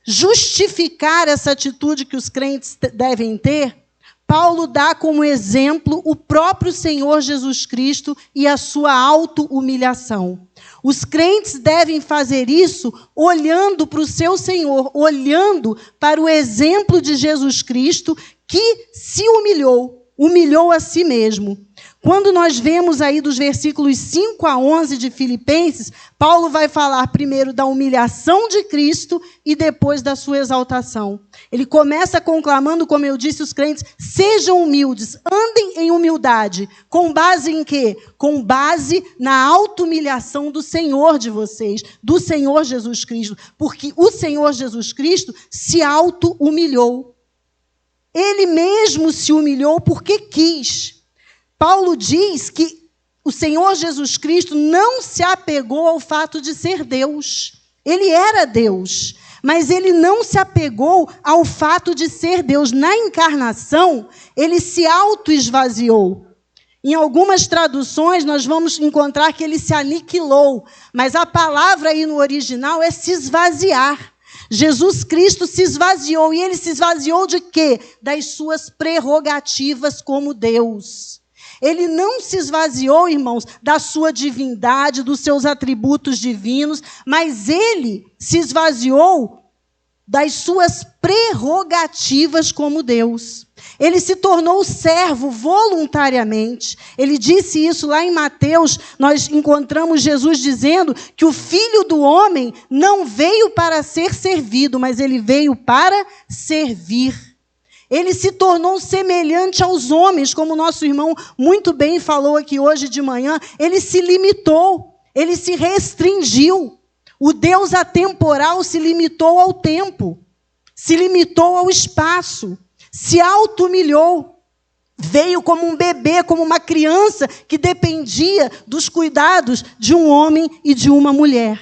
justificar essa atitude que os crentes devem ter, Paulo dá como exemplo o próprio Senhor Jesus Cristo e a sua auto-humilhação. Os crentes devem fazer isso olhando para o seu Senhor, olhando para o exemplo de Jesus Cristo, que se humilhou a si mesmo. Quando nós vemos aí dos versículos 5 a 11 de Filipenses, Paulo vai falar primeiro da humilhação de Cristo e depois da sua exaltação. Ele começa conclamando, como eu disse, os crentes, sejam humildes, andem em humildade. Com base em quê? Com base na auto-humilhação do Senhor de vocês, do Senhor Jesus Cristo. Porque o Senhor Jesus Cristo se auto-humilhou. Ele mesmo se humilhou porque quis. Paulo diz que o Senhor Jesus Cristo não se apegou ao fato de ser Deus. Ele era Deus, mas ele não se apegou ao fato de ser Deus. Na encarnação, ele se auto-esvaziou. Em algumas traduções, nós vamos encontrar que ele se aniquilou, mas a palavra aí no original é se esvaziar. Jesus Cristo se esvaziou, e ele se esvaziou de quê? Das suas prerrogativas como Deus. Ele não se esvaziou, irmãos, da sua divindade, dos seus atributos divinos, mas ele se esvaziou das suas prerrogativas como Deus. Ele se tornou servo voluntariamente. Ele disse isso lá em Mateus. Nós encontramos Jesus dizendo que o Filho do Homem não veio para ser servido, mas ele veio para servir. Ele se tornou semelhante aos homens, como o nosso irmão muito bem falou aqui hoje de manhã. Ele se limitou, ele se restringiu. O Deus atemporal se limitou ao tempo, se limitou ao espaço, se auto-humilhou. Veio como um bebê, como uma criança que dependia dos cuidados de um homem e de uma mulher.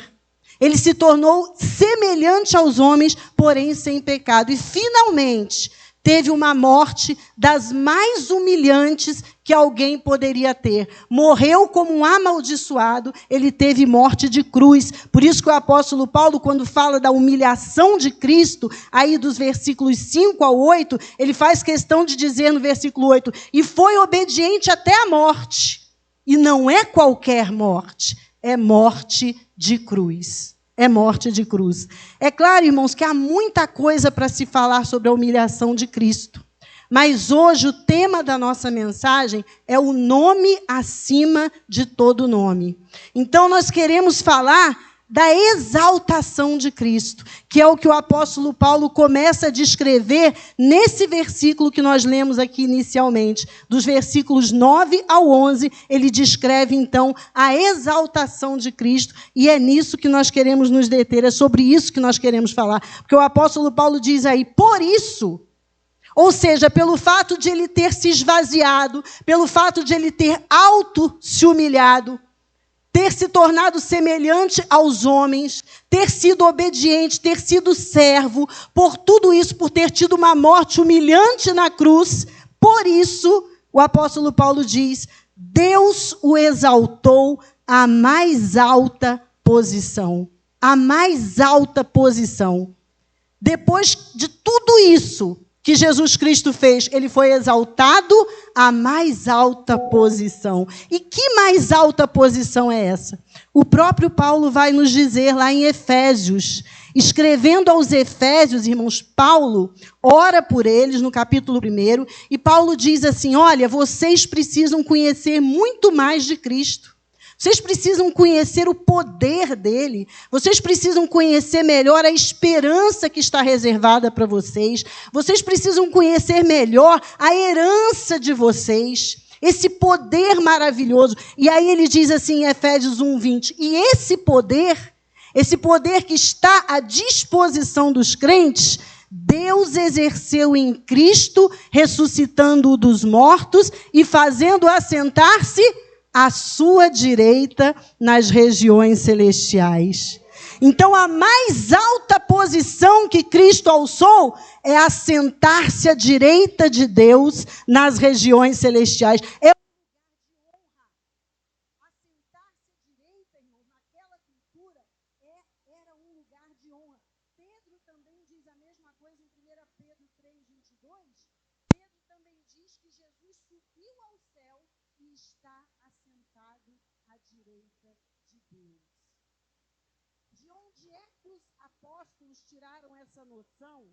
Ele se tornou semelhante aos homens, porém sem pecado. E, finalmente, teve uma morte das mais humilhantes que alguém poderia ter. Morreu como um amaldiçoado, ele teve morte de cruz. Por isso que o apóstolo Paulo, quando fala da humilhação de Cristo, aí dos versículos 5 ao 8, ele faz questão de dizer no versículo 8, e foi obediente até a morte. E não é qualquer morte, é morte de cruz. É morte de cruz. É claro, irmãos, que há muita coisa para se falar sobre a humilhação de Cristo. Mas hoje o tema da nossa mensagem é o nome acima de todo nome. Então nós queremos falar da exaltação de Cristo, que é o que o apóstolo Paulo começa a descrever nesse versículo que nós lemos aqui inicialmente. Dos versículos 9 ao 11, ele descreve, então, a exaltação de Cristo, e é nisso que nós queremos nos deter, é sobre isso que nós queremos falar. Porque o apóstolo Paulo diz aí, por isso, ou seja, pelo fato de ele ter se esvaziado, pelo fato de ele ter se humilhado, ter se tornado semelhante aos homens, ter sido obediente, ter sido servo, por tudo isso, por ter tido uma morte humilhante na cruz, por isso, o apóstolo Paulo diz, Deus o exaltou à mais alta posição. A mais alta posição. Depois de tudo isso que Jesus Cristo fez, ele foi exaltado à mais alta posição. E que mais alta posição é essa? O próprio Paulo vai nos dizer lá em Efésios, escrevendo aos Efésios, irmãos, Paulo ora por eles no capítulo 1, e Paulo diz assim, olha, vocês precisam conhecer muito mais de Cristo. Vocês precisam conhecer o poder dele. Vocês precisam conhecer melhor a esperança que está reservada para vocês. Vocês precisam conhecer melhor a herança de vocês. Esse poder maravilhoso. E aí ele diz assim em Efésios 1:20. E esse poder que está à disposição dos crentes, Deus exerceu em Cristo, ressuscitando-o dos mortos e fazendo assentar-se à sua direita nas regiões celestiais. Então, a mais alta posição que Cristo alçou é assentar-se à direita de Deus nas regiões celestiais. É um lugar de honra. Assentar-se à direita, irmão, naquela cultura, era um lugar de honra. Pedro também diz Jesus subiu ao céu e está assentado à direita de Deus. De onde é que os apóstolos tiraram essa noção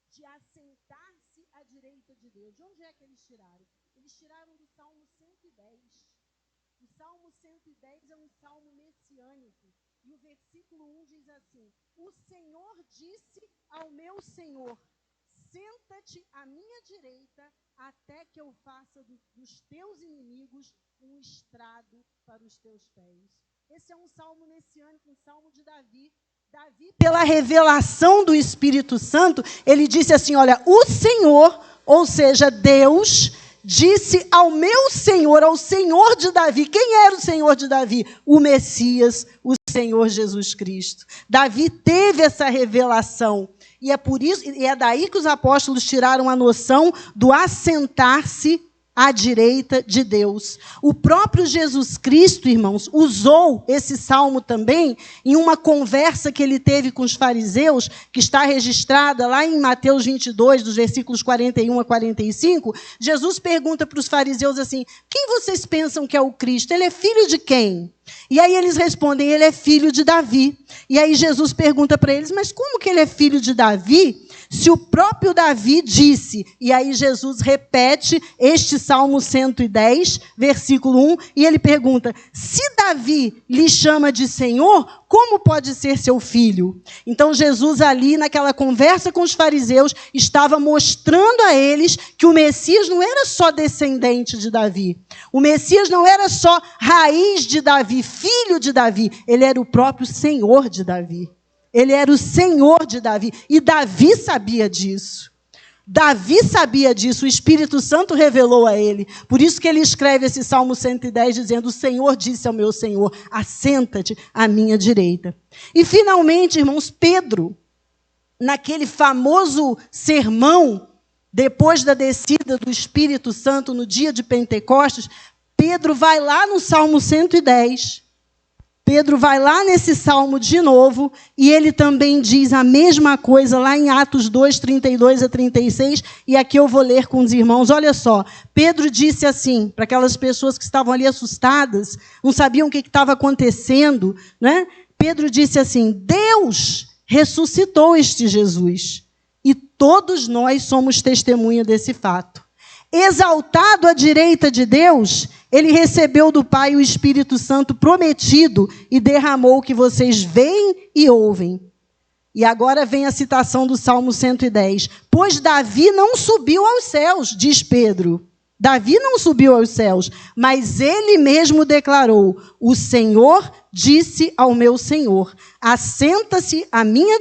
de assentar-se à direita de Deus? De onde é que eles tiraram? Eles tiraram do Salmo 110. O Salmo 110 é um salmo messiânico. E o versículo 1 diz assim: o Senhor disse ao meu Senhor, senta-te à minha direita, até que eu faça dos teus inimigos um estrado para os teus pés. Esse é um salmo messiânico, um salmo de Davi. Davi, pela revelação do Espírito Santo, ele disse assim, olha, o Senhor, ou seja, Deus, disse ao meu Senhor, ao Senhor de Davi. Quem era o Senhor de Davi? O Messias, o Senhor Jesus Cristo. Davi teve essa revelação. E é por isso, e é daí que os apóstolos tiraram a noção do assentar-se à direita de Deus. O próprio Jesus Cristo, irmãos, usou esse salmo também em uma conversa que ele teve com os fariseus, que está registrada lá em Mateus 22, dos versículos 41 a 45. Jesus pergunta para os fariseus assim, quem vocês pensam que é o Cristo? Ele é filho de quem? E aí eles respondem, ele é filho de Davi. E aí Jesus pergunta para eles, mas como que ele é filho de Davi, se o próprio Davi disse? E aí Jesus repete este Salmo 110, versículo 1, e ele pergunta, se Davi lhe chama de Senhor, como pode ser seu filho? Então Jesus ali, naquela conversa com os fariseus, estava mostrando a eles que o Messias não era só descendente de Davi. O Messias não era só raiz de Davi, filho de Davi. Ele era o próprio Senhor de Davi. Ele era o Senhor de Davi. E Davi sabia disso. Davi sabia disso. O Espírito Santo revelou a ele. Por isso que ele escreve esse Salmo 110, dizendo, o Senhor disse ao meu Senhor, assenta-te à minha direita. E finalmente, irmãos, Pedro, naquele famoso sermão, depois da descida do Espírito Santo no dia de Pentecostes, Pedro vai lá no Salmo 110, Pedro vai lá nesse salmo de novo, e ele também diz a mesma coisa lá em Atos 2, 32 a 36, e aqui eu vou ler com os irmãos. Olha só, Pedro disse assim, para aquelas pessoas que estavam ali assustadas, não sabiam o que estava acontecendo, né? Pedro disse assim, Deus ressuscitou este Jesus, e todos nós somos testemunha desse fato. Exaltado à direita de Deus, ele recebeu do Pai o Espírito Santo prometido e derramou o que vocês veem e ouvem. E agora vem a citação do Salmo 110. Pois Davi não subiu aos céus, diz Pedro. Davi não subiu aos céus, mas ele mesmo declarou, o Senhor disse ao meu Senhor, assente-se à minha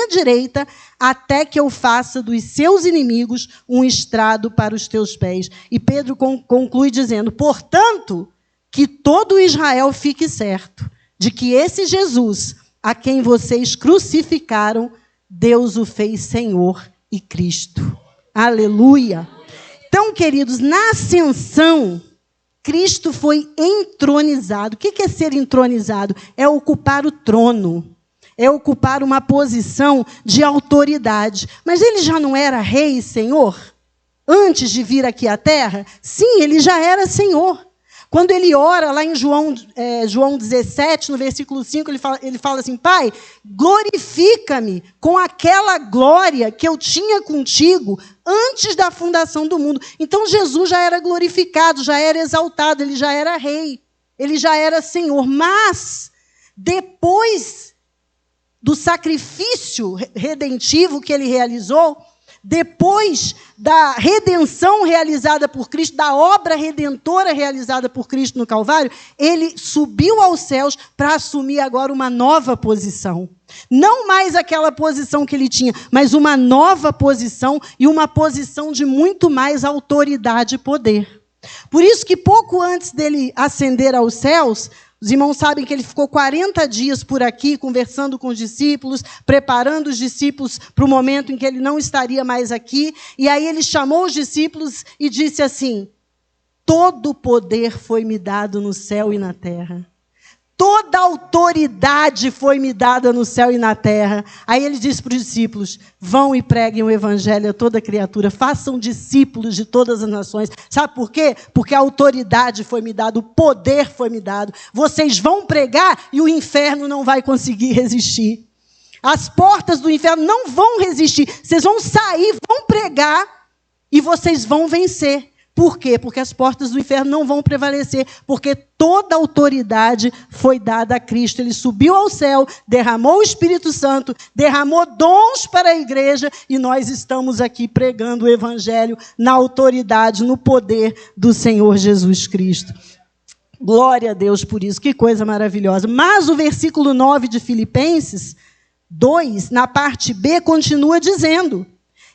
direita, até que eu faça dos seus inimigos um estrado para os teus pés. E Pedro conclui dizendo, portanto, que todo Israel fique certo de que esse Jesus, a quem vocês crucificaram, Deus o fez Senhor e Cristo. Aleluia! Então, queridos, na ascensão, Cristo foi entronizado. O que é ser entronizado? É ocupar o trono. É ocupar uma posição de autoridade. Mas ele já não era rei e senhor? Antes de vir aqui à terra? Sim, ele já era senhor. Quando ele ora lá em João 17, no versículo 5, ele fala assim, Pai, glorifica-me com aquela glória que eu tinha contigo antes da fundação do mundo. Então Jesus já era glorificado, já era exaltado, ele já era rei, ele já era senhor. Mas, depois do sacrifício redentivo que ele realizou, depois da redenção realizada por Cristo, da obra redentora realizada por Cristo no Calvário, ele subiu aos céus para assumir agora uma nova posição. Não mais aquela posição que ele tinha, mas uma nova posição e uma posição de muito mais autoridade e poder. Por isso que pouco antes dele ascender aos céus, os irmãos sabem que ele ficou 40 dias por aqui, conversando com os discípulos, preparando os discípulos para o momento em que ele não estaria mais aqui. E aí ele chamou os discípulos e disse assim, todo poder foi me dado no céu e na terra. toda autoridade foi me dada no céu e na terra. Aí ele disse para os discípulos, vão e preguem o evangelho a toda criatura, façam discípulos de todas as nações. Sabe por quê? Porque a autoridade foi me dada, o poder foi me dado. Vocês vão pregar e o inferno não vai conseguir resistir. As portas do inferno não vão resistir. Vocês vão sair, vão pregar e vocês vão vencer. Por quê? Porque as portas do inferno não vão prevalecer, porque toda a autoridade foi dada a Cristo. Ele subiu ao céu, derramou o Espírito Santo, derramou dons para a igreja, e nós estamos aqui pregando o evangelho na autoridade, no poder do Senhor Jesus Cristo. Glória a Deus por isso, que coisa maravilhosa. Mas o versículo 9 de Filipenses 2, na parte B, continua dizendo...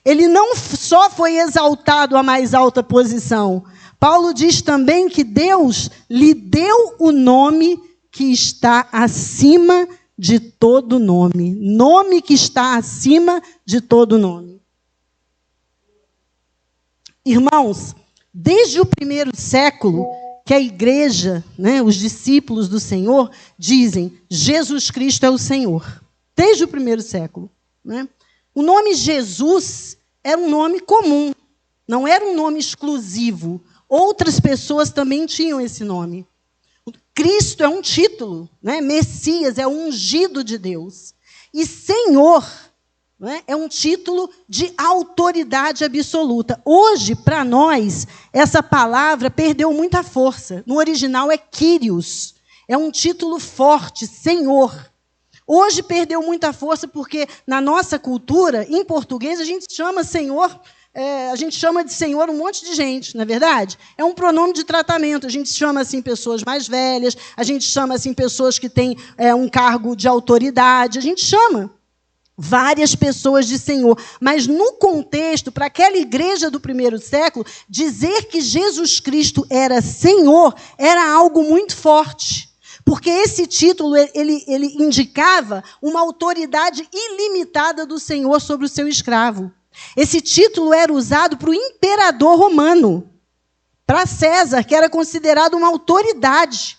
Ele não só foi exaltado à mais alta posição. Paulo diz também que Deus lhe deu o nome que está acima de todo nome. Nome que está acima de todo nome. Irmãos, desde o primeiro século, que a igreja, os discípulos do Senhor, dizem, Jesus Cristo é o Senhor. Desde o primeiro século, O nome Jesus era um nome comum, não era um nome exclusivo. Outras pessoas também tinham esse nome. Cristo é um título, Messias é o ungido de Deus. E Senhor é um título de autoridade absoluta. Hoje, para nós, essa palavra perdeu muita força. No original é Kyrios, é um título forte, Senhor. Hoje perdeu muita força porque na nossa cultura, em português, a gente chama Senhor, a gente chama de Senhor um monte de gente, não é verdade? É um pronome de tratamento. A gente chama assim pessoas mais velhas, a gente chama assim pessoas que têm um cargo de autoridade, a gente chama várias pessoas de Senhor. Mas no contexto, para aquela igreja do primeiro século, dizer que Jesus Cristo era Senhor era algo muito forte. Porque esse título, ele indicava uma autoridade ilimitada do Senhor sobre o seu escravo. Esse título era usado para o imperador romano, para César, que era considerado uma autoridade,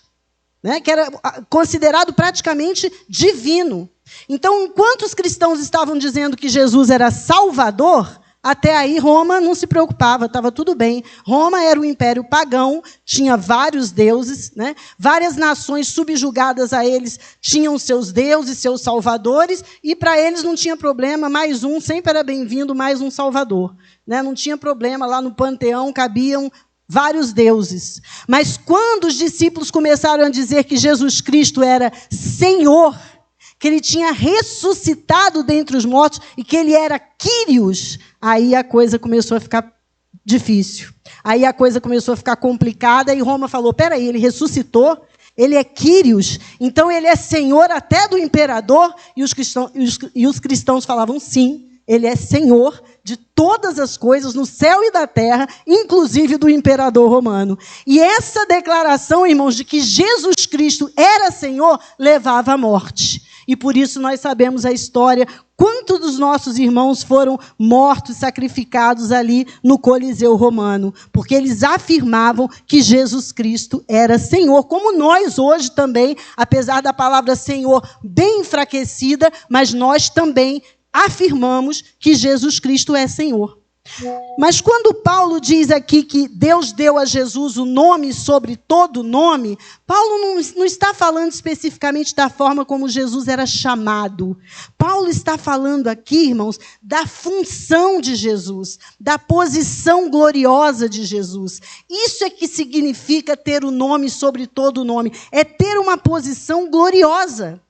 que era considerado praticamente divino. Então, enquanto os cristãos estavam dizendo que Jesus era Salvador, até aí Roma não se preocupava, estava tudo bem. Roma era um império pagão, tinha vários deuses, Várias nações subjugadas a eles tinham seus deuses, seus salvadores, e para eles não tinha problema, mais um, sempre era bem-vindo, mais um salvador. Não tinha problema, lá no panteão cabiam vários deuses. Mas quando os discípulos começaram a dizer que Jesus Cristo era Senhor, que ele tinha ressuscitado dentre os mortos e que ele era Kyrios, aí a coisa começou a ficar difícil. Aí a coisa começou a ficar complicada e Roma falou, peraí, ele ressuscitou, ele é Kyrios, então ele é Senhor até do imperador? E os cristãos falavam, sim, ele é Senhor de todas as coisas no céu e da terra, inclusive do imperador romano. E essa declaração, irmãos, de que Jesus Cristo era Senhor, levava à morte. E por isso nós sabemos a história, quantos dos nossos irmãos foram mortos, sacrificados ali no Coliseu romano, porque eles afirmavam que Jesus Cristo era Senhor, como nós hoje também, apesar da palavra Senhor bem enfraquecida, mas nós também afirmamos que Jesus Cristo é Senhor. Mas quando Paulo diz aqui que Deus deu a Jesus o nome sobre todo nome, Paulo não está falando especificamente da forma como Jesus era chamado. Paulo está falando aqui, irmãos, da função de Jesus, da posição gloriosa de Jesus. Isso é que significa ter o nome sobre todo nome, é ter uma posição gloriosa.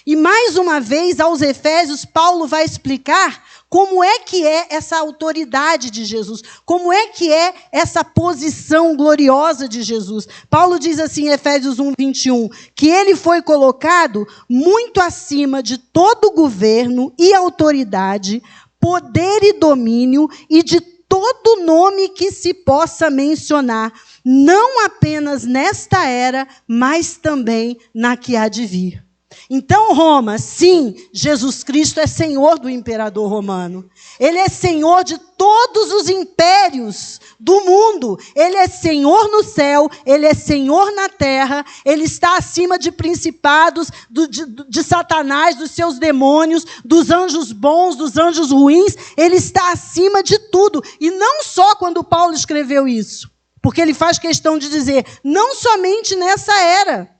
E mais uma vez, aos Efésios, Paulo vai explicar como é que é essa autoridade de Jesus, como é que é essa posição gloriosa de Jesus. Paulo diz assim em Efésios 1:21, que ele foi colocado muito acima de todo governo e autoridade, poder e domínio e de todo nome que se possa mencionar, não apenas nesta era, mas também na que há de vir. Então, Roma, sim, Jesus Cristo é Senhor do imperador romano. Ele é Senhor de todos os impérios do mundo. Ele é Senhor no céu, Ele é Senhor na terra, Ele está acima de principados, de Satanás, dos seus demônios, dos anjos bons, dos anjos ruins. Ele está acima de tudo. E não só quando Paulo escreveu isso, porque ele faz questão de dizer, não somente nessa era,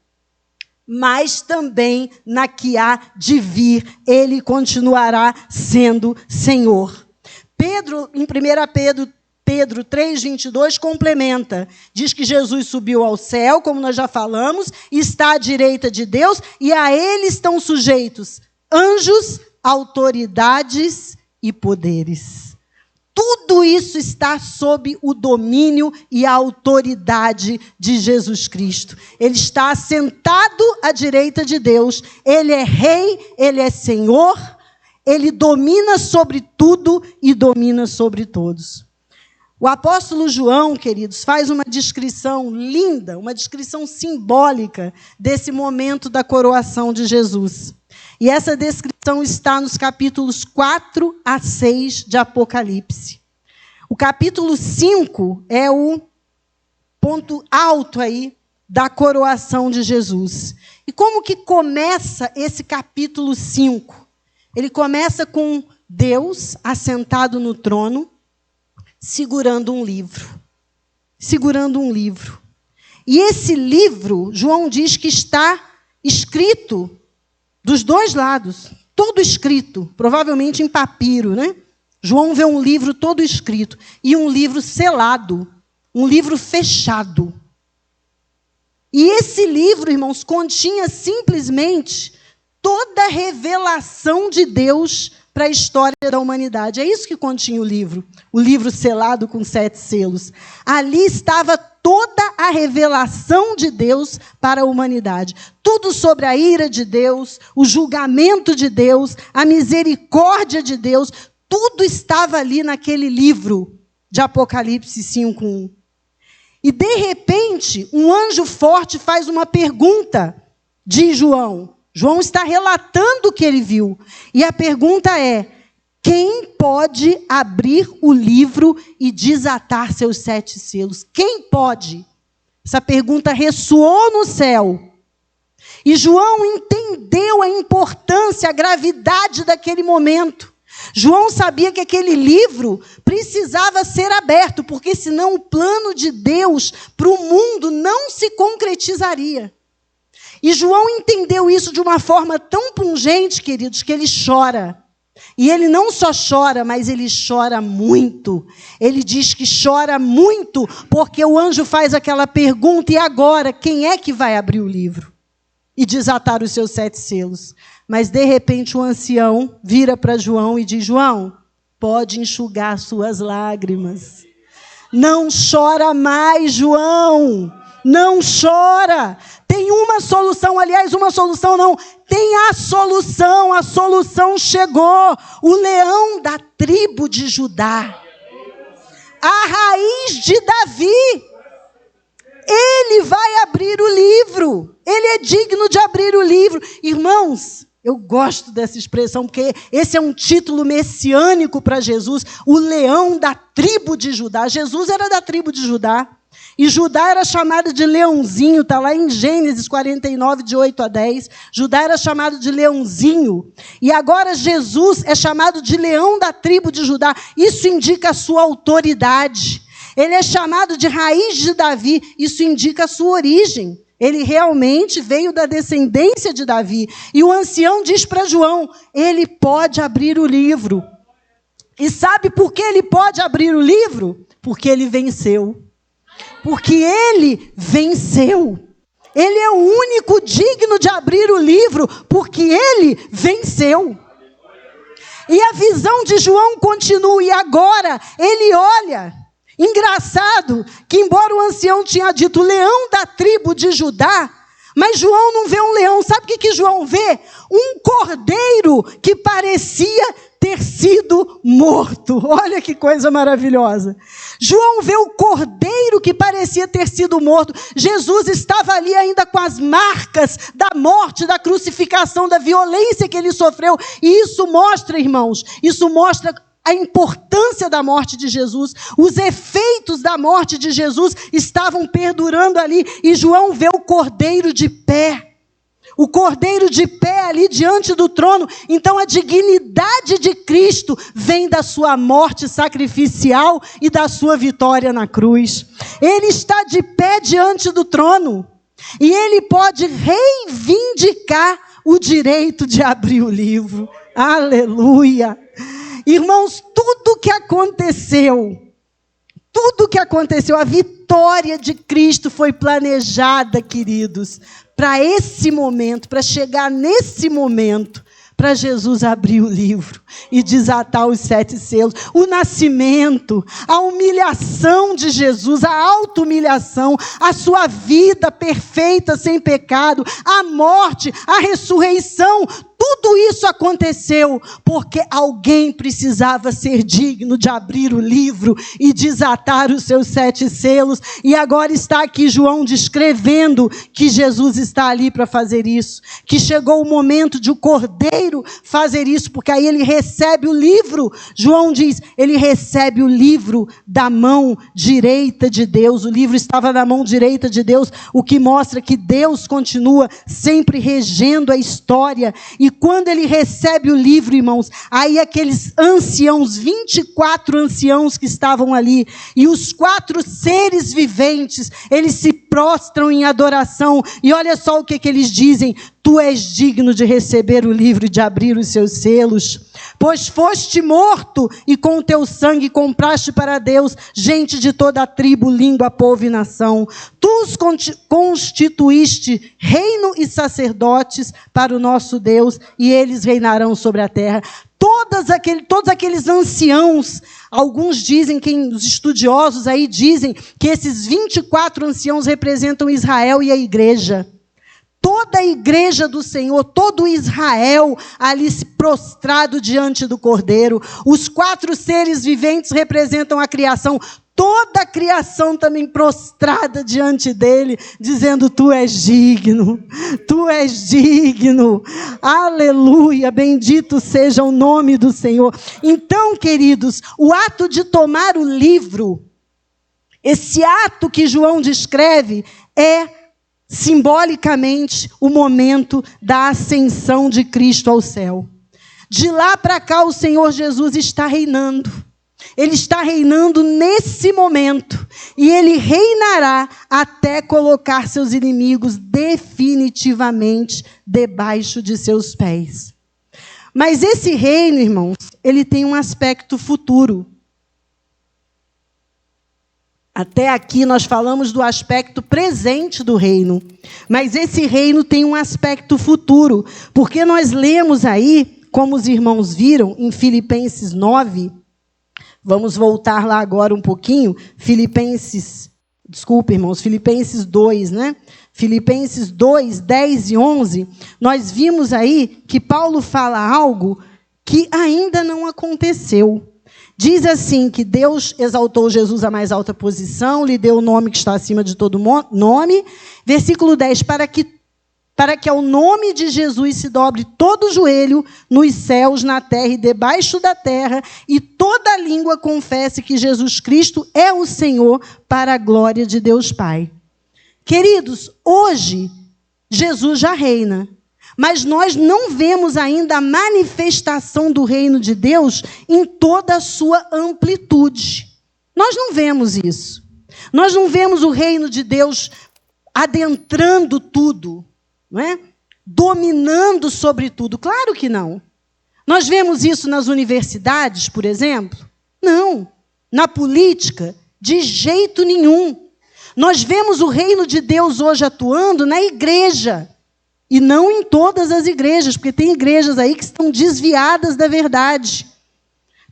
mas também na que há de vir, ele continuará sendo Senhor. Pedro, em 1 Pedro 3,22, complementa. Diz que Jesus subiu ao céu, como nós já falamos, está à direita de Deus, e a ele estão sujeitos anjos, autoridades e poderes. Tudo isso está sob o domínio e a autoridade de Jesus Cristo. Ele está assentado à direita de Deus. Ele é rei, ele é Senhor, ele domina sobre tudo e domina sobre todos. O apóstolo João, queridos, faz uma descrição linda, uma descrição simbólica desse momento da coroação de Jesus. E essa descrição está nos capítulos 4 a 6 de Apocalipse. O capítulo 5 é o ponto alto aí da coroação de Jesus. E como que começa esse capítulo 5? Ele começa com Deus assentado no trono, segurando um livro. Segurando um livro. E esse livro, João diz que está escrito dos dois lados, todo escrito, provavelmente em papiro, né? João vê um livro todo escrito e um livro selado, um livro fechado. E esse livro, irmãos, continha simplesmente toda a revelação de Deus para a história da humanidade. É isso que continha o livro selado com 7 selos. Ali estava toda a revelação de Deus para a humanidade. Tudo sobre a ira de Deus, o julgamento de Deus, a misericórdia de Deus, tudo estava ali naquele livro de Apocalipse 5:1. E, de repente, um anjo forte faz uma pergunta, diz João. João está relatando o que ele viu. E a pergunta é: quem pode abrir o livro e desatar seus 7 selos? Quem pode? Essa pergunta ressoou no céu. E João entendeu a importância, a gravidade daquele momento. João sabia que aquele livro precisava ser aberto, porque senão o plano de Deus para o mundo não se concretizaria. E João entendeu isso de uma forma tão pungente, queridos, que ele chora. E ele não só chora, mas ele chora muito. Ele diz que chora muito porque o anjo faz aquela pergunta: e agora, quem é que vai abrir o livro e desatar os seus 7 selos? Mas, de repente, o ancião vira para João e diz: João, pode enxugar suas lágrimas. Não chora mais, João. Não chora. Tem uma solução, aliás, uma solução não, tem a solução chegou. O leão da tribo de Judá, a raiz de Davi, ele vai abrir o livro, ele é digno de abrir o livro. Irmãos, eu gosto dessa expressão, porque esse é um título messiânico para Jesus, o leão da tribo de Judá. Jesus era da tribo de Judá. E Judá era chamado de leãozinho, está lá em Gênesis 49, de 8 a 10. Judá era chamado de leãozinho. E agora Jesus é chamado de leão da tribo de Judá. Isso indica a sua autoridade. Ele é chamado de raiz de Davi. Isso indica a sua origem. Ele realmente veio da descendência de Davi. E o ancião diz para João: ele pode abrir o livro. E sabe por que ele pode abrir o livro? Porque ele venceu. Porque ele venceu. Ele é o único digno de abrir o livro, porque ele venceu. E a visão de João continua, e agora ele olha. Engraçado que, embora o ancião tinha dito leão da tribo de Judá, mas João não vê um leão. Sabe o que João vê? Um cordeiro que parecia ter sido morto. Olha que coisa maravilhosa. João vê o cordeiro que parecia ter sido morto. Jesus estava ali ainda com as marcas da morte, da crucificação, da violência que ele sofreu. E isso mostra, irmãos, isso mostra a importância da morte de Jesus. Os efeitos da morte de Jesus estavam perdurando ali. E João vê o cordeiro de pé. O cordeiro de pé ali diante do trono. Então a dignidade de Cristo vem da sua morte sacrificial e da sua vitória na cruz. Ele está de pé diante do trono. E ele pode reivindicar o direito de abrir o livro. Aleluia! Irmãos, tudo que aconteceu, a vitória de Cristo foi planejada, queridos, para esse momento, para chegar nesse momento, para Jesus abrir o livro e desatar os 7 selos. O nascimento, a humilhação de Jesus, a auto-humilhação, a sua vida perfeita, sem pecado, a morte, a ressurreição, tudo isso aconteceu porque alguém precisava ser digno de abrir o livro e desatar os seus 7 selos. E agora está aqui João descrevendo que Jesus está ali para fazer isso. Que chegou o momento de o cordeiro fazer isso, porque aí ele recebe o livro. João diz, ele recebe o livro da mão direita de Deus. O livro estava na mão direita de Deus, o que mostra que Deus continua sempre regendo a história. E quando ele recebe o livro, irmãos, aí aqueles anciãos, 24 anciãos que estavam ali, e os 4 seres viventes, eles se prostram em adoração, e olha só o que eles dizem: tu és digno de receber o livro e de abrir os seus selos, pois foste morto e com o teu sangue compraste para Deus gente de toda a tribo, língua, povo e nação. Tu os constituíste reino e sacerdotes para o nosso Deus, e eles reinarão sobre a terra. Todos aqueles anciãos, alguns dizem, os estudiosos aí dizem, que esses 24 anciãos representam Israel e a igreja. Toda a igreja do Senhor, todo Israel ali prostrado diante do Cordeiro. Os 4 seres viventes representam a criação. Toda a criação também prostrada diante dele, dizendo: tu és digno, tu és digno. Aleluia, bendito seja o nome do Senhor. Então, queridos, o ato de tomar o livro, esse ato que João descreve, é simbolicamente o momento da ascensão de Cristo ao céu. De lá para cá o Senhor Jesus está reinando. Ele está reinando nesse momento. E ele reinará até colocar seus inimigos definitivamente debaixo de seus pés. Mas esse reino, irmãos, ele tem um aspecto futuro. Até aqui nós falamos do aspecto presente do reino, mas esse reino tem um aspecto futuro, porque nós lemos aí, como os irmãos viram, em Filipenses 9, vamos voltar lá agora um pouquinho, Filipenses 2, né? Filipenses 2, 10 e 11, nós vimos aí que Paulo fala algo que ainda não aconteceu. Diz assim, que Deus exaltou Jesus à mais alta posição, lhe deu o nome que está acima de todo nome. Versículo 10, para que ao nome de Jesus se dobre todo o joelho, nos céus, na terra e debaixo da terra, e toda língua confesse que Jesus Cristo é o Senhor, para a glória de Deus Pai. Queridos, hoje, Jesus já reina. Mas nós não vemos ainda a manifestação do reino de Deus em toda a sua amplitude. Nós não vemos isso. Nós não vemos o reino de Deus adentrando tudo, não é? Dominando sobre tudo. Claro que não. Nós vemos isso nas universidades, por exemplo? Não. Na política? De jeito nenhum. Nós vemos o reino de Deus hoje atuando na igreja. E não em todas as igrejas, porque tem igrejas aí que estão desviadas da verdade.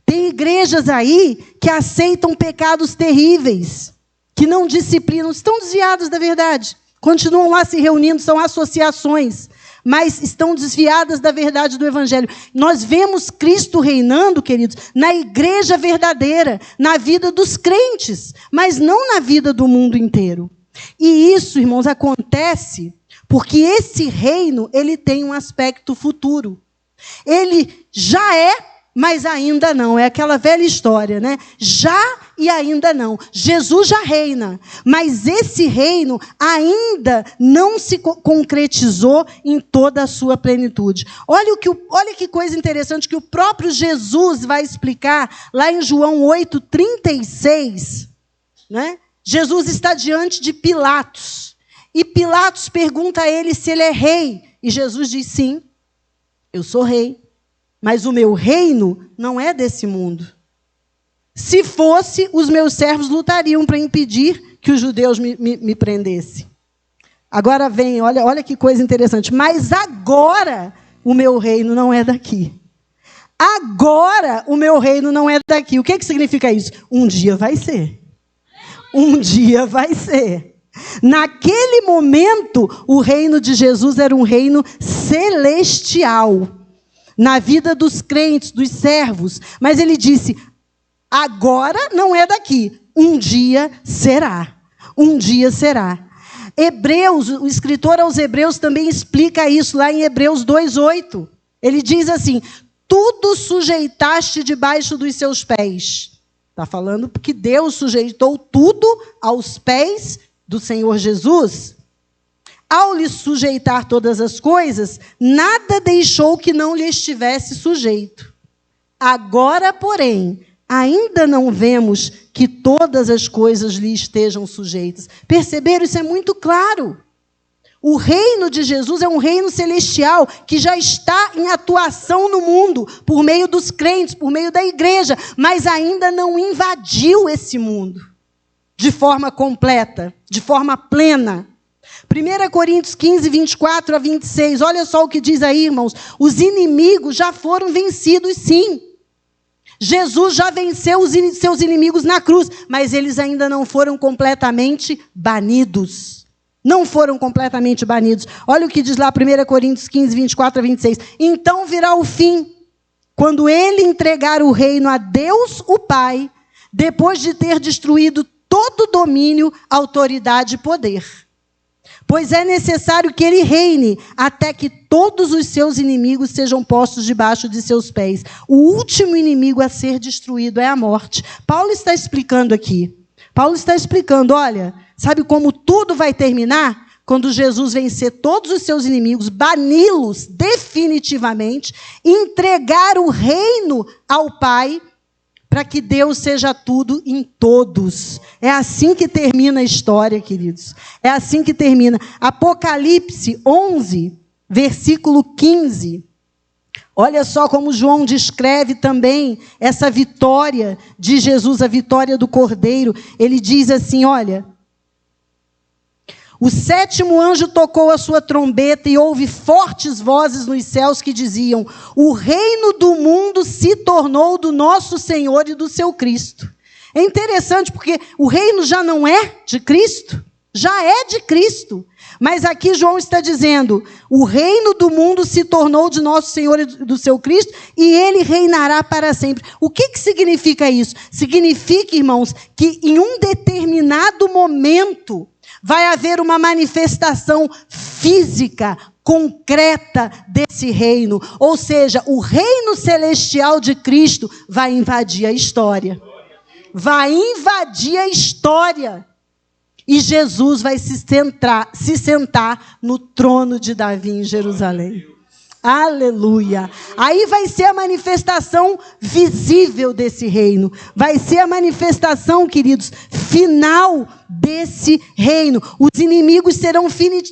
Tem igrejas aí que aceitam pecados terríveis, que não disciplinam, estão desviadas da verdade. Continuam lá se reunindo, são associações. mas estão desviadas da verdade do Evangelho. Nós vemos Cristo reinando, queridos, na igreja verdadeira, na vida dos crentes, mas não na vida do mundo inteiro. E isso, irmãos, acontece porque esse reino, ele tem um aspecto futuro. Ele já é, mas ainda não. É aquela velha história, né? Já e ainda não. Jesus já reina, mas esse reino ainda não se concretizou em toda a sua plenitude. Olha que coisa interessante que o próprio Jesus vai explicar lá em João 8:36, né? Jesus está diante de Pilatos, e Pilatos pergunta a ele se ele é rei, e Jesus diz: sim, eu sou rei, mas o meu reino não é desse mundo. Se fosse, os meus servos lutariam para impedir que os judeus me prendessem. Agora vem, olha que coisa interessante, mas agora o meu reino não é daqui. Agora o meu reino não é daqui. O que significa isso? Um dia vai ser. Um dia vai ser. Naquele momento, o reino de Jesus era um reino celestial, na vida dos crentes, dos servos. Mas ele disse, agora não é daqui, um dia será. Um dia será. Hebreus, o escritor aos Hebreus também explica isso, lá em Hebreus 2:8. Ele diz assim, tudo sujeitaste debaixo dos seus pés. Está falando que Deus sujeitou tudo aos pés do Senhor Jesus. Ao lhe sujeitar todas as coisas, nada deixou que não lhe estivesse sujeito. Agora, porém, ainda não vemos que todas as coisas lhe estejam sujeitas. Perceberam? Isso é muito claro. O reino de Jesus é um reino celestial que já está em atuação no mundo, por meio dos crentes, por meio da igreja, mas ainda não invadiu esse mundo de forma completa, de forma plena. 1 Coríntios 15:24-26, olha só o que diz aí, irmãos. Os inimigos já foram vencidos, sim. Jesus já venceu os seus inimigos na cruz, mas eles ainda não foram completamente banidos. Não foram completamente banidos. Olha o que diz lá 1 Coríntios 15:24-26. Então virá o fim, quando ele entregar o reino a Deus, o Pai, depois de ter destruído todo domínio, autoridade e poder. Pois é necessário que ele reine até que todos os seus inimigos sejam postos debaixo de seus pés. O último inimigo a ser destruído é a morte. Paulo está explicando aqui. Paulo está explicando, olha, sabe como tudo vai terminar? Quando Jesus vencer todos os seus inimigos, bani-los definitivamente, entregar o reino ao Pai, para que Deus seja tudo em todos. É assim que termina a história, queridos. É assim que termina. Apocalipse 11, versículo 15. Olha só como João descreve também essa vitória de Jesus, a vitória do Cordeiro. Ele diz assim, olha... O sétimo anjo tocou a sua trombeta e houve fortes vozes nos céus que diziam, o reino do mundo se tornou do nosso Senhor e do seu Cristo. É interessante porque o reino já não é de Cristo, já é de Cristo. Mas aqui João está dizendo, o reino do mundo se tornou de nosso Senhor e do seu Cristo e ele reinará para sempre. O que significa isso? Significa, irmãos, que em um determinado momento vai haver uma manifestação física, concreta desse reino. Ou seja, o reino celestial de Cristo vai invadir a história. Vai invadir a história. E Jesus vai se sentar no trono de Davi em Jerusalém. Aleluia. Aí vai ser a manifestação visível desse reino. Vai ser a manifestação, queridos, final desse reino. Os inimigos serão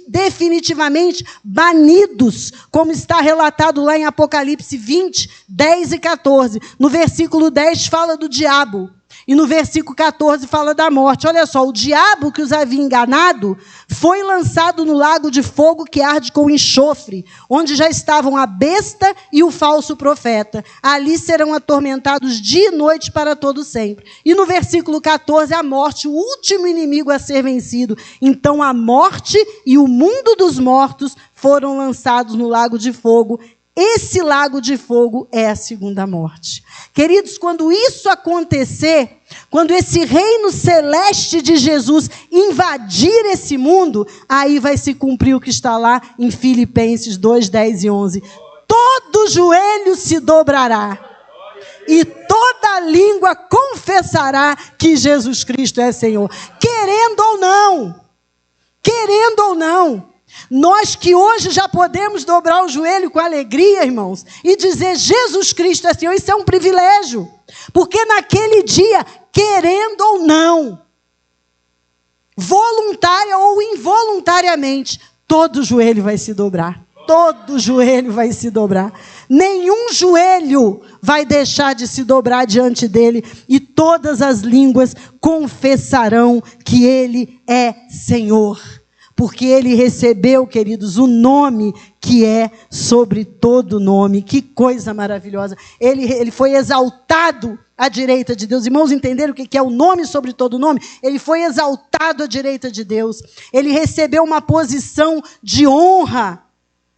definitivamente banidos, como está relatado lá em Apocalipse 20, 10 e 14. No versículo 10 fala do diabo. E no versículo 14 fala da morte. Olha só, o diabo que os havia enganado foi lançado no lago de fogo que arde com enxofre, onde já estavam a besta e o falso profeta. Ali serão atormentados dia e noite para todo sempre. E no versículo 14, a morte, o último inimigo a ser vencido. Então a morte e o mundo dos mortos foram lançados no lago de fogo. Esse lago de fogo é a segunda morte. Queridos, quando isso acontecer, quando esse reino celeste de Jesus invadir esse mundo, aí vai se cumprir o que está lá em Filipenses 2, 10 e 11. Todo joelho se dobrará e toda língua confessará que Jesus Cristo é Senhor. Querendo ou não, querendo ou não, nós que hoje já podemos dobrar o joelho com alegria, irmãos, e dizer Jesus Cristo é Senhor, isso é um privilégio. Porque naquele dia, querendo ou não, voluntária ou involuntariamente, todo joelho vai se dobrar. Todo joelho vai se dobrar. Nenhum joelho vai deixar de se dobrar diante dele. E todas as línguas confessarão que ele é Senhor. Porque ele recebeu, queridos, o nome que é sobre todo nome. Que coisa maravilhosa. Ele foi exaltado à direita de Deus. Irmãos, entenderam o que é o nome sobre todo nome? Ele foi exaltado à direita de Deus. Ele recebeu uma posição de honra,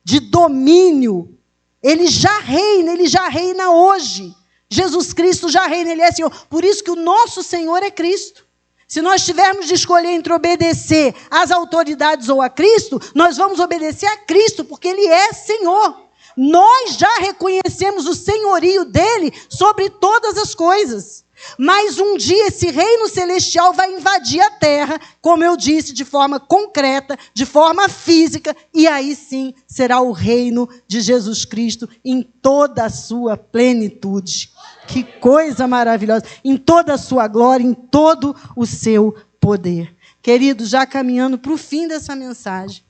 de domínio. Ele já reina hoje. Jesus Cristo já reina, ele é Senhor. Por isso que o nosso Senhor é Cristo. Se nós tivermos de escolher entre obedecer às autoridades ou a Cristo, nós vamos obedecer a Cristo, porque ele é Senhor. Nós já reconhecemos o senhorio dele sobre todas as coisas. Mas um dia esse reino celestial vai invadir a terra, como eu disse, de forma concreta, de forma física, e aí sim será o reino de Jesus Cristo em toda a sua plenitude. Que coisa maravilhosa! Em toda a sua glória, em todo o seu poder. Queridos, já caminhando para o fim dessa mensagem,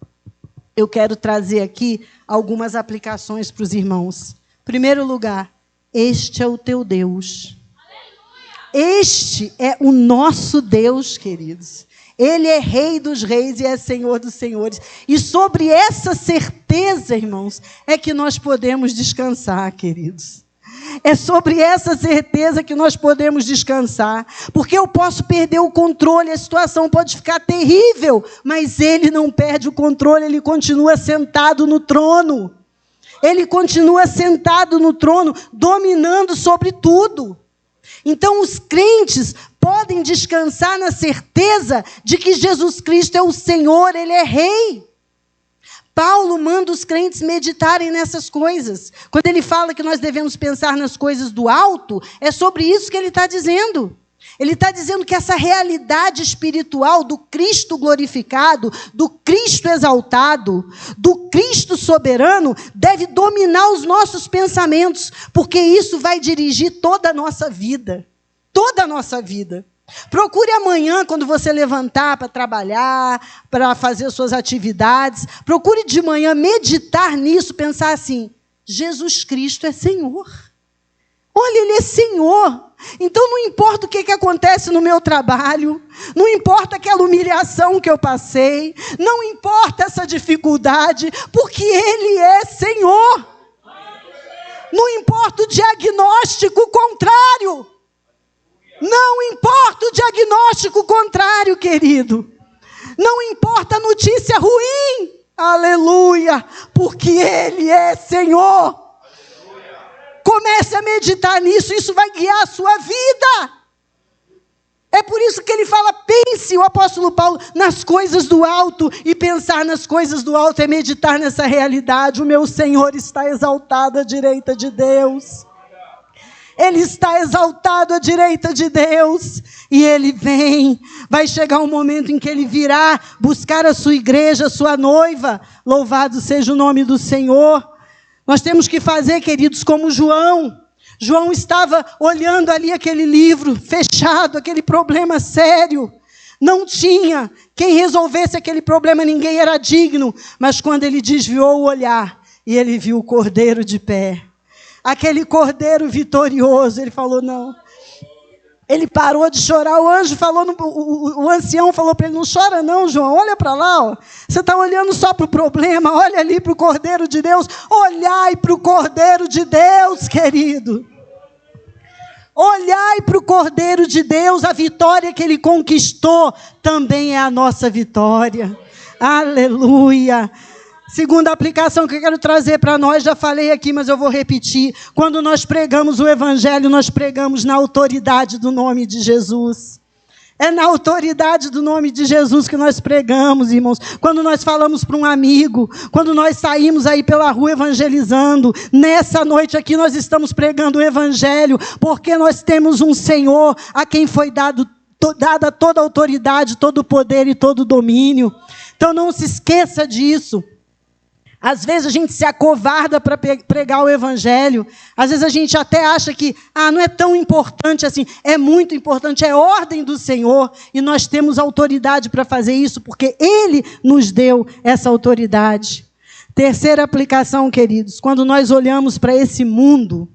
eu quero trazer aqui algumas aplicações para os irmãos. Em primeiro lugar, este é o teu Deus. Este é o nosso Deus, queridos. Ele é Rei dos reis e é Senhor dos senhores. E sobre essa certeza, irmãos, é que nós podemos descansar, queridos. É sobre essa certeza que nós podemos descansar. Porque eu posso perder o controle, a situação pode ficar terrível, mas ele não perde o controle, ele continua sentado no trono. Ele continua sentado no trono, dominando sobre tudo. Então, os crentes podem descansar na certeza de que Jesus Cristo é o Senhor, ele é Rei. Paulo manda os crentes meditarem nessas coisas. Quando ele fala que nós devemos pensar nas coisas do alto, é sobre isso que ele está dizendo. Ele está dizendo que essa realidade espiritual do Cristo glorificado, do Cristo exaltado, do Cristo soberano, deve dominar os nossos pensamentos, porque isso vai dirigir toda a nossa vida. Toda a nossa vida. Procure amanhã, quando você levantar para trabalhar, para fazer suas atividades, procure de manhã meditar nisso, pensar assim, Jesus Cristo é Senhor. Olha, ele é Senhor. Então não importa o que acontece no meu trabalho, não importa aquela humilhação que eu passei, não importa essa dificuldade, porque ele é Senhor. Não importa o diagnóstico contrário. Não importa o diagnóstico contrário, querido. Não importa a notícia ruim. Aleluia, porque ele é Senhor. Comece a meditar nisso, isso vai guiar a sua vida. É por isso que ele fala, pense, o apóstolo Paulo, nas coisas do alto. E pensar nas coisas do alto é meditar nessa realidade. O meu Senhor está exaltado à direita de Deus. Ele está exaltado à direita de Deus. E ele vem. Vai chegar um momento em que ele virá buscar a sua igreja, a sua noiva. Louvado seja o nome do Senhor. Nós temos que fazer, queridos, como João. João estava olhando ali aquele livro fechado, aquele problema sério. Não tinha quem resolvesse aquele problema, ninguém era digno. Mas quando ele desviou o olhar e ele viu o cordeiro de pé, aquele cordeiro vitorioso, ele falou, não. Ele parou de chorar, o anjo falou, o ancião falou para ele, não chora não, João, olha para lá, ó. Você está olhando só para o problema, olha ali para o Cordeiro de Deus, olhai para o Cordeiro de Deus, querido. Olhai para o Cordeiro de Deus, a vitória que ele conquistou também é a nossa vitória. Aleluia. Segunda aplicação que eu quero trazer para nós, já falei aqui, mas eu vou repetir. Quando nós pregamos o evangelho, nós pregamos na autoridade do nome de Jesus. É na autoridade do nome de Jesus que nós pregamos, irmãos. Quando nós falamos para um amigo, quando nós saímos aí pela rua evangelizando, nessa noite aqui nós estamos pregando o evangelho, porque nós temos um Senhor a quem foi dada toda a autoridade, todo o poder e todo o domínio. Então não se esqueça disso. Às vezes a gente se acovarda para pregar o evangelho. Às vezes a gente até acha que não é tão importante assim. É muito importante, é ordem do Senhor. E nós temos autoridade para fazer isso, porque Ele nos deu essa autoridade. Terceira aplicação, queridos. Quando nós olhamos para esse mundo,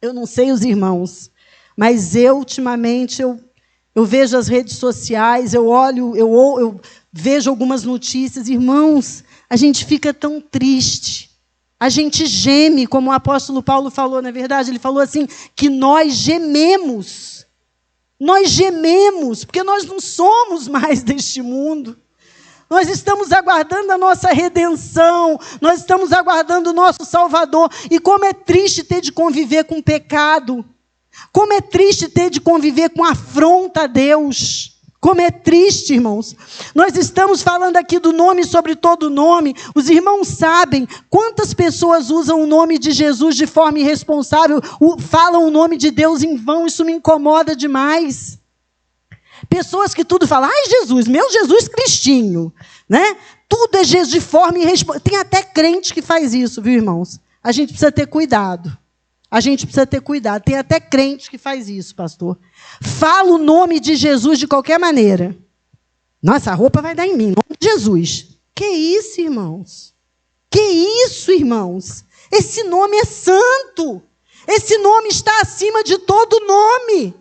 eu não sei os irmãos, mas ultimamente, eu vejo as redes sociais, eu vejo algumas notícias. Irmãos, a gente fica tão triste, a gente geme, como o apóstolo Paulo falou, não é verdade? Ele falou assim, que nós gememos, porque nós não somos mais deste mundo. Nós estamos aguardando a nossa redenção, nós estamos aguardando o nosso Salvador, e como é triste ter de conviver com o pecado, como é triste ter de conviver com afronta a Deus. Como é triste, irmãos. Nós estamos falando aqui do nome sobre todo nome. Os irmãos sabem quantas pessoas usam o nome de Jesus de forma irresponsável, falam o nome de Deus em vão. Isso me incomoda demais. Pessoas que tudo falam, Jesus, meu Jesus Cristinho, né? Tudo é Jesus de forma irresponsável. Tem até crente que faz isso, viu, irmãos? A gente precisa ter cuidado. A gente precisa ter cuidado. Tem até crente que faz isso, pastor. Fala o nome de Jesus de qualquer maneira. Nossa, a roupa vai dar em mim, em nome de Jesus. Que isso, irmãos? Que isso, irmãos? Esse nome é santo. Esse nome está acima de todo nome.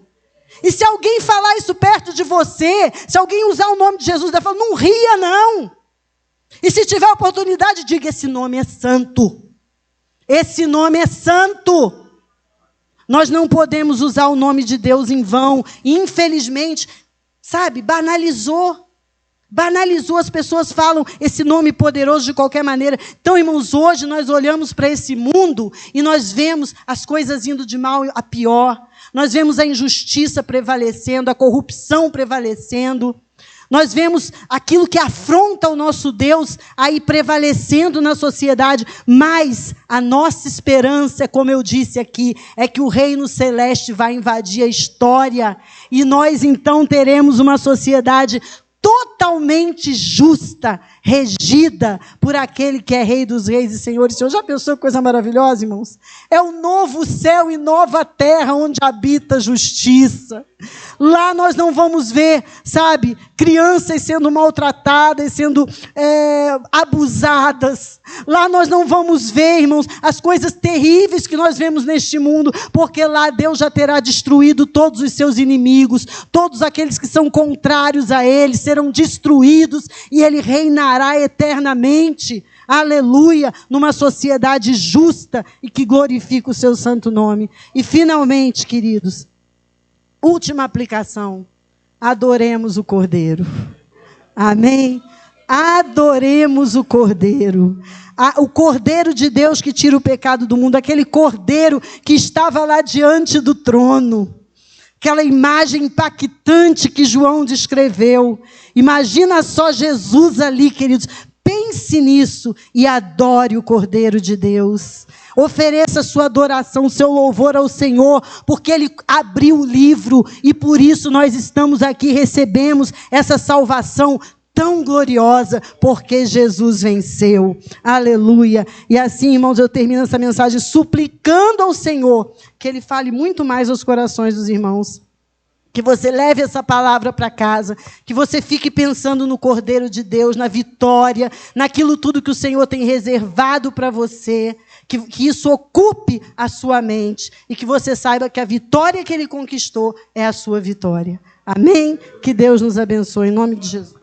E se alguém falar isso perto de você, se alguém usar o nome de Jesus, deve falar, não ria, não. E se tiver oportunidade, diga, esse nome é santo. Esse nome é santo. Nós não podemos usar o nome de Deus em vão. E, infelizmente, banalizou. Banalizou, as pessoas falam esse nome poderoso de qualquer maneira. Então, irmãos, hoje nós olhamos para esse mundo e nós vemos as coisas indo de mal a pior. Nós vemos a injustiça prevalecendo, a corrupção prevalecendo. Nós vemos aquilo que afronta o nosso Deus aí prevalecendo na sociedade, mas a nossa esperança, como eu disse aqui, é que o reino celeste vai invadir a história e nós então teremos uma sociedade totalmente justa, regida por aquele que é Rei dos Reis e Senhor e Senhor. Já pensou que coisa maravilhosa, irmãos? É o novo céu e nova terra onde habita a justiça. Lá nós não vamos ver, crianças sendo maltratadas, sendo abusadas. Lá nós não vamos ver, irmãos, as coisas terríveis que nós vemos neste mundo, porque lá Deus já terá destruído todos os seus inimigos, todos aqueles que são contrários a Ele serão destruídos e Ele reinará eternamente. Aleluia, numa sociedade justa e que glorifica o seu santo nome. E finalmente, queridos, última aplicação, adoremos o Cordeiro. Amém? Adoremos o Cordeiro. O Cordeiro de Deus que tira o pecado do mundo, aquele Cordeiro que estava lá diante do trono. Aquela imagem impactante que João descreveu. Imagina só Jesus ali, queridos. Pense nisso e adore o Cordeiro de Deus. Ofereça sua adoração, seu louvor ao Senhor, porque Ele abriu o livro e por isso nós estamos aqui, recebemos essa salvação tão gloriosa, porque Jesus venceu. Aleluia. E assim, irmãos, eu termino essa mensagem suplicando ao Senhor que Ele fale muito mais aos corações dos irmãos. Que você leve essa palavra para casa, que você fique pensando no Cordeiro de Deus, na vitória, naquilo tudo que o Senhor tem reservado para você, que isso ocupe a sua mente e que você saiba que a vitória que Ele conquistou é a sua vitória. Amém? Que Deus nos abençoe, em nome de Jesus.